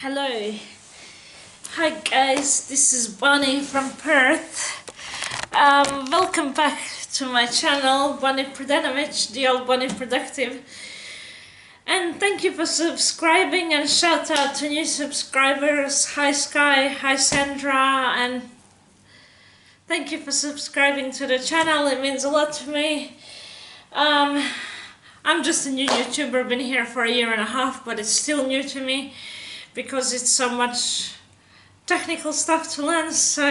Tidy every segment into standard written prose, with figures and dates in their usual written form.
Hello, hi guys, this is Bonnie from Perth. Welcome back to my channel, Bonnie Pradanovic, the old Bonnie Productive. And thank you for subscribing, and shout out to new subscribers. Hi Sky, hi Sandra, and thank you for subscribing to the channel, it means a lot to me. I'm just a new YouTuber, been here for a year and a half, but it's still new to me because it's so much technical stuff to learn. So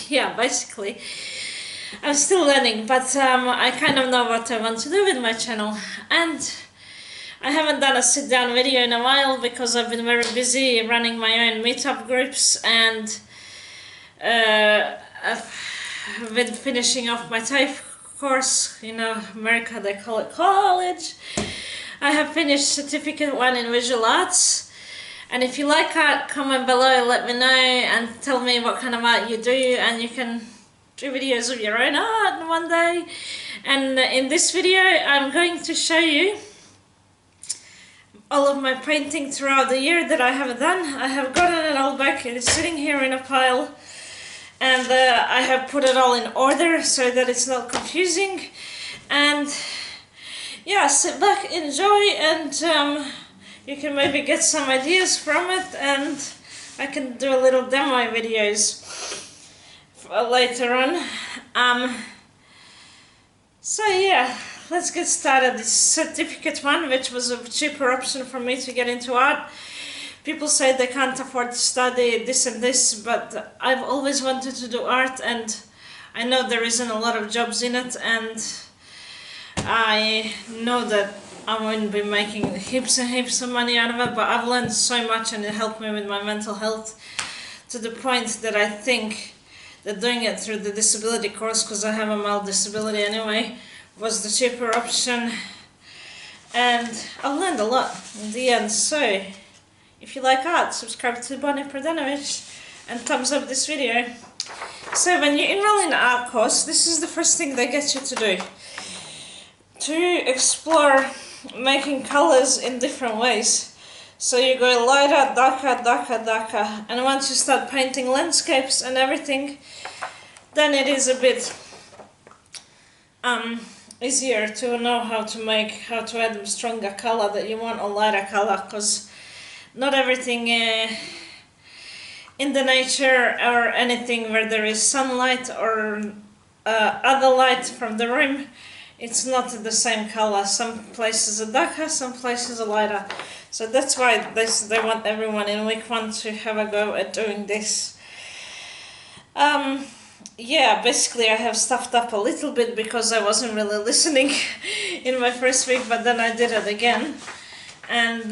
yeah, basically I'm still learning, but I kind of know what I want to do with my channel. And I haven't done a sit down video in a while because I've been very busy running my own meetup groups, and I've been finishing off my TAFE course. You know, America they call it college. I have finished certificate 1 in visual arts. And if you like art, comment below, let me know and tell me what kind of art you do, and you can do videos of your own art one day. And in this video I'm going to show you all of my painting throughout the year that I have done. I have gotten it all back, it's sitting here in a pile, and I have put it all in order so that it's not confusing. And yeah, sit back, enjoy, and you can maybe get some ideas from it, and I can do a little demo videos later on. So yeah, let's get started. This certificate 1, which was a cheaper option for me to get into art. People say they can't afford to study this and this, but I've always wanted to do art, and I know there isn't a lot of jobs in it, and I know that I won't be making heaps and heaps of money out of it, but I've learned so much and it helped me with my mental health, to the point that I think that doing it through the disability course, because I have a mild disability anyway, was the cheaper option. And I've learned a lot in the end. So if you like art, subscribe to Bonnie Pradanovic and thumbs up this video. So when you enroll in an art course, this is the first thing they get you to do, to explore making colors in different ways. So you go lighter, darker, darker, darker, and once you start painting landscapes and everything, then it is a bit easier to know how to add a stronger color that you want, or lighter color, because not everything in the nature or anything where there is sunlight or other light from the room, it's not the same color. Some places are darker, some places are lighter. So that's why they want everyone in week 1 to have a go at doing this. Yeah, basically I have stuffed up a little bit because I wasn't really listening in my first week, but then I did it again. And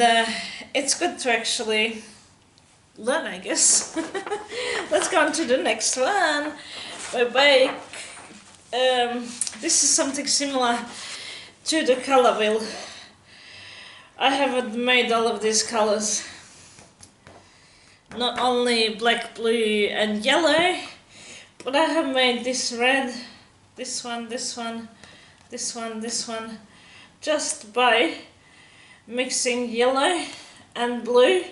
it's good to actually learn, I guess. Let's go on to the next one. Bye-bye. This is something similar to the color wheel. I haven't made all of these colors, not only black, blue and yellow, but I have made this red, this one, this one, this one, this one, just by mixing yellow and blue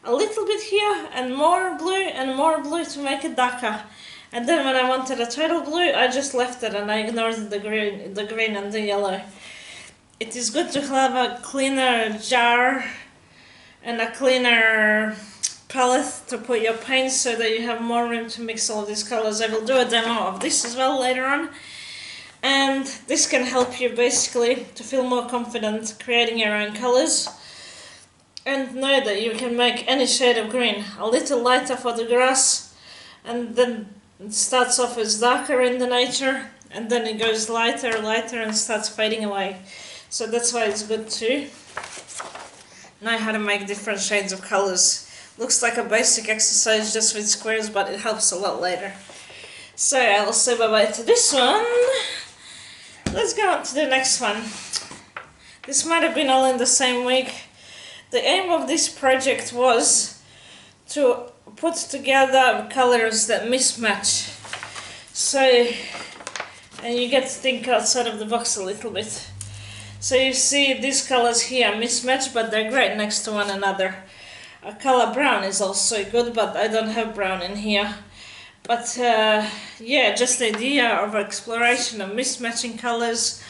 a little bit here, and more blue to make it darker. And then when I wanted a total blue, I just left it and I ignored the green and the yellow. It is good to have a cleaner jar and a cleaner palette to put your paints, so that you have more room to mix all of these colors. I will do a demo of this as well later on. And this can help you basically to feel more confident creating your own colors, and know that you can make any shade of green. A little lighter for the grass, and then it starts off as darker in the nature, and then it goes lighter, lighter, and starts fading away. So that's why it's good to know how to make different shades of colors. Looks like a basic exercise just with squares, but it helps a lot later. So I will say bye-bye to this one. Let's go on to the next one. This might have been all in the same week. The aim of this project was to put together colors that mismatch. So, and you get to think outside of the box a little bit. So you see these colors here mismatch, but they're great next to one another. color brown is also good, but I don't have brown in here. But yeah, just the idea of exploration of mismatching colors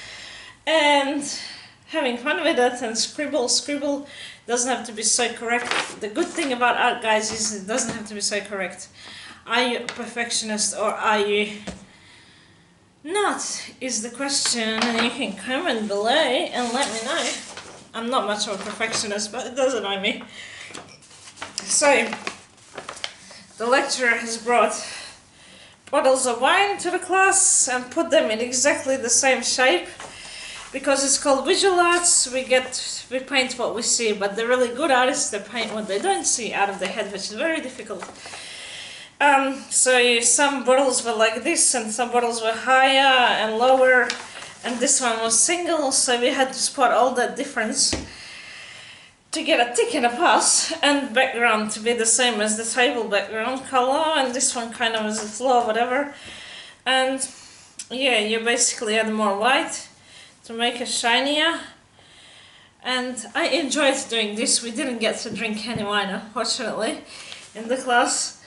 and having fun with it, and scribble. Doesn't have to be so correct. The good thing about art, guys, is it doesn't have to be so correct. Are you a perfectionist or are you not, is the question, and you can comment below and let me know. I'm not much of a perfectionist, but it does annoy me. So, the lecturer has brought bottles of wine to the class and put them in exactly the same shape. Because it's called visual arts, we paint what we see, but the really good artists, they paint what they don't see out of their head, which is very difficult. So some bottles were like this, and some bottles were higher and lower, and this one was single, so we had to spot all that difference to get a tick and a pass, and background to be the same as the table background color, and this one kind of was a flow, whatever. And yeah, you basically add more white to make it shinier, and I enjoyed doing this. We didn't get to drink any wine, unfortunately, in the class,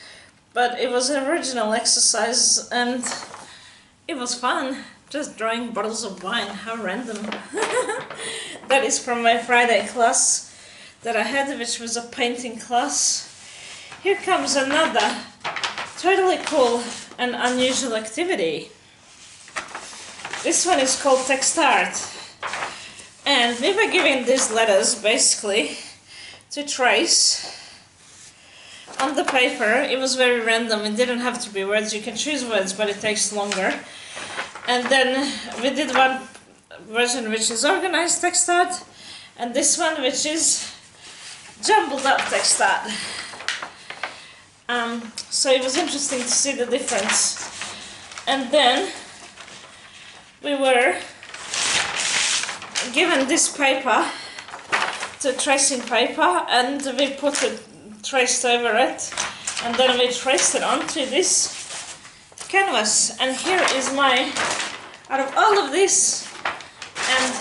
but it was an original exercise and it was fun, just drawing bottles of wine. How random. That is from my Friday class that I had, which was a painting class. Here comes another totally cool and unusual activity. This one is called text art, and we were given these letters basically to trace on the paper. It was very random, it didn't have to be words, you can choose words but it takes longer. And then we did one version which is organized text art, and this one which is jumbled up text art. So it was interesting to see the difference. And then we were given this paper, the tracing paper, and we put it traced over it, and then we traced it onto this canvas. And here is my, out of all of this, and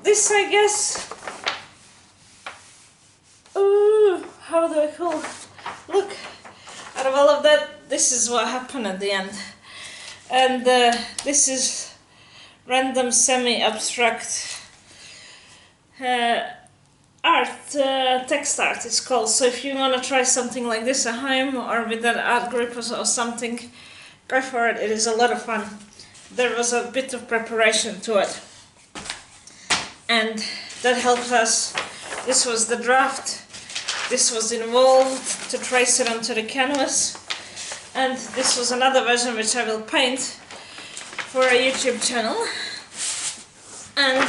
this, I guess, ooh, how do I call it? Look, out of all of that, this is what happened at the end. And this is random semi-abstract art, text art it's called. So if you want to try something like this at home or with an art group or something, go for it. It is a lot of fun. There was a bit of preparation to it, and that helped us. This was the draft. This was involved to trace it onto the canvas. And this was another version which I will paint for a YouTube channel and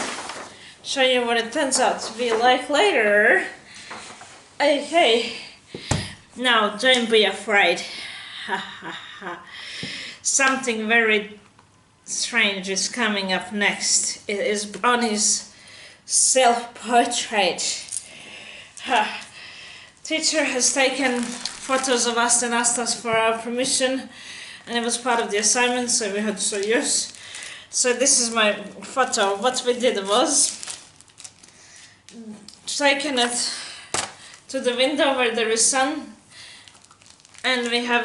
show you what it turns out to be like later. Okay, now don't be afraid. Something very strange is coming up next. It is Bonnie's self-portrait. Teacher has taken photos of us and asked us for our permission, and it was part of the assignment, so we had to say yes. So this is my photo. What we did was taken it to the window where there is sun, and we have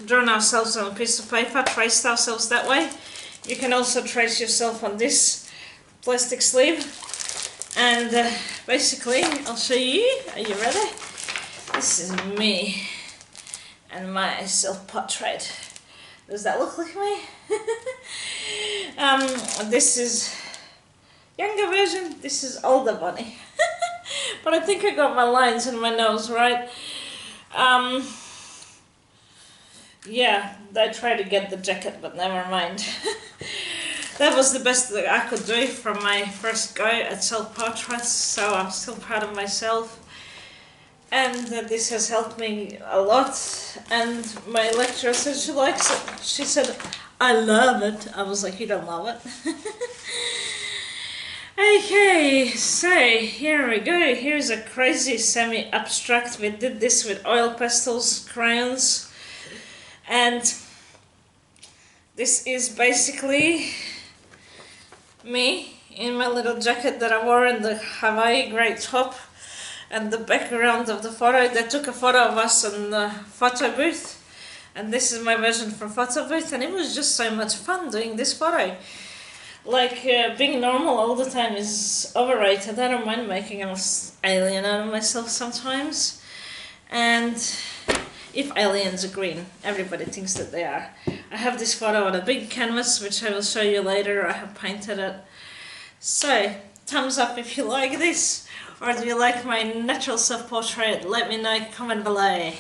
drawn ourselves on a piece of paper, traced ourselves that way. You can also trace yourself on this plastic sleeve, and basically I'll show you. Are you ready? This is me and my self-portrait. Does that look like me? This is younger version, this is older Bonnie. But I think I got my lines in my nose right. Yeah, I tried to get the jacket, but never mind. That was the best that I could do from my first go at self-portraits, so I'm still proud of myself. And this has helped me a lot, and my lecturer said she likes it. She said, I love it. I was like, you don't love it? Okay, so here we go. Here's a crazy semi-abstract. We did this with oil pastels, crayons, and this is basically me in my little jacket that I wore in the Hawaii grey top. and the background of the photo. They took a photo of us in the photo booth, and this is my version for photo booth, and it was just so much fun doing this photo. Like, being normal all the time is overrated. I don't mind making an alien out of myself sometimes. And if aliens are green, everybody thinks that they are. I have this photo on a big canvas, which I will show you later. I have painted it. So, thumbs up if you like this, or do you like my natural self-portrait? Let me know, comment below.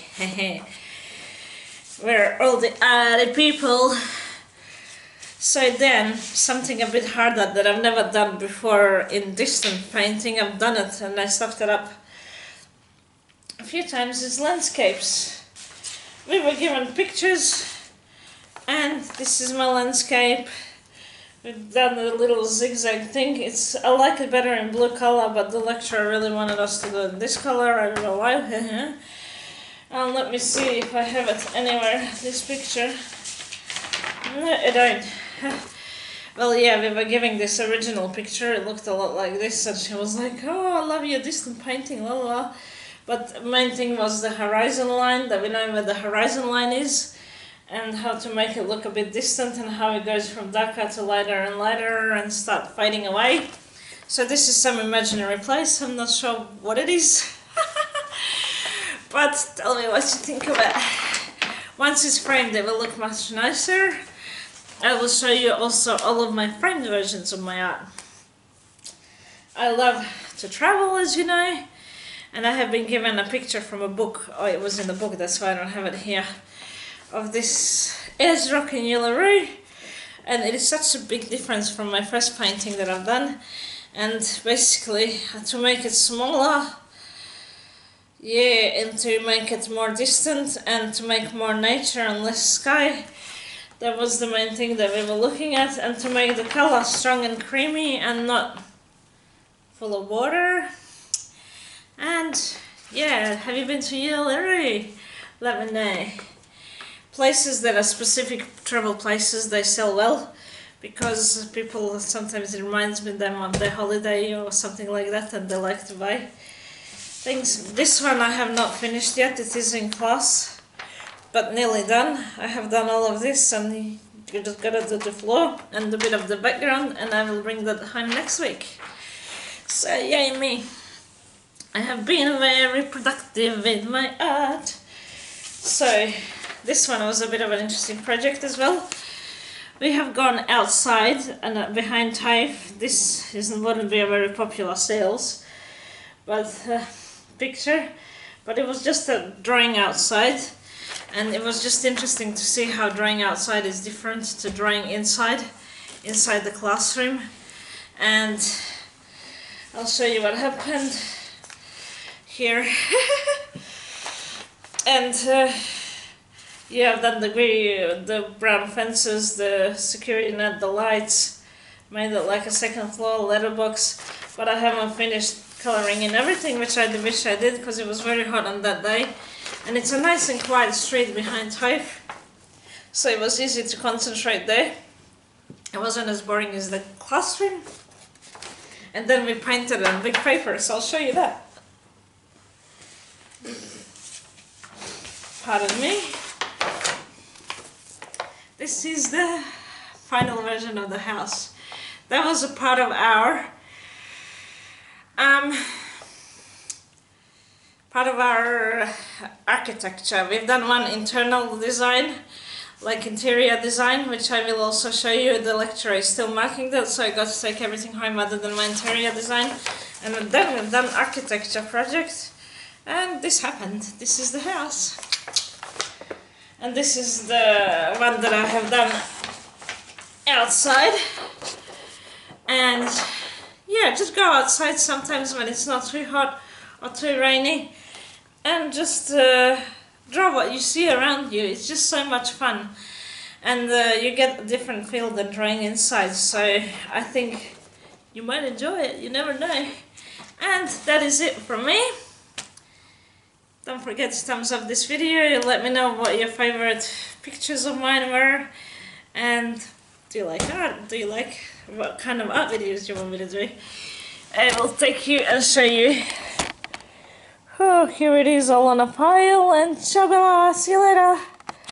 We're all the other people. So then, something a bit harder that I've never done before in distant painting. I've done it and I stuffed it up a few times, is landscapes. We were given pictures, and this is my landscape. We've done a little zigzag thing. I like it better in blue color, but the lecturer really wanted us to do it in this color. I don't know why. Let me see if I have it anywhere, this picture. No, I don't. Well, yeah, we were giving this original picture. It looked a lot like this, and she was like, "Oh, I love your distant painting, la la." But the main thing was the horizon line, that we know where the horizon line is, and how to make it look a bit distant, and how it goes from darker to lighter and lighter and start fading away. So this is some imaginary place. I'm not sure what it is. But tell me what you think of it. Once it's framed, it will look much nicer. I will show you also all of my framed versions of my art. I love to travel, as you know, and I have been given a picture from a book. Oh, it was in the book, that's why I don't have it here, of this edge rock in Uluru, and it is such a big difference from my first painting that I've done. And basically, to make it smaller, yeah, and to make it more distant, and to make more nature and less sky. That was the main thing that we were looking at, and to make the color strong and creamy and not full of water. And yeah, have you been to Uluru? Let me know. Places that are specific travel places, they sell well, because people, sometimes it reminds them of their holiday or something like that, and they like to buy things. This one I have not finished yet, it is in class, but nearly done. I have done all of this, and you just gotta do the floor and a bit of the background, and I will bring that home next week. So yay me. I have been very productive with my art. So this one was a bit of an interesting project as well. We have gone outside and behind TAFE. This wouldn't be a very popular sales, but picture, but it was just a drawing outside, and it was just interesting to see how drawing outside is different to drawing inside the classroom. And I'll show you what happened here. And yeah, I've done the brown fences, the security net, the lights, made it like a second floor letterbox, but I haven't finished colouring in everything, which I wish I did, because it was very hot on that day. And it's a nice and quiet street behind TAFE, so it was easy to concentrate there. It wasn't as boring as the classroom. And then we painted on big paper, so I'll show you that. Pardon me. This is the final version of the house. That was a part of our architecture. We've done one internal design, like interior design, which I will also show you. The lecturer is still marking that, so I got to take everything home other than my interior design. And then we've done architecture project, and this happened. This is the house. And this is the one that I have done outside. And yeah, just go outside sometimes when it's not too hot or too rainy, and just draw what you see around you. It's just so much fun, and you get a different feel than drawing inside, so I think you might enjoy it, you never know. And that is it from me. Don't forget to thumbs up this video, let me know what your favourite pictures of mine were, and do you like art? Do you like what kind of art videos you want me to do? I will take you and show you So here it is all on a pile, and shabala, see you later.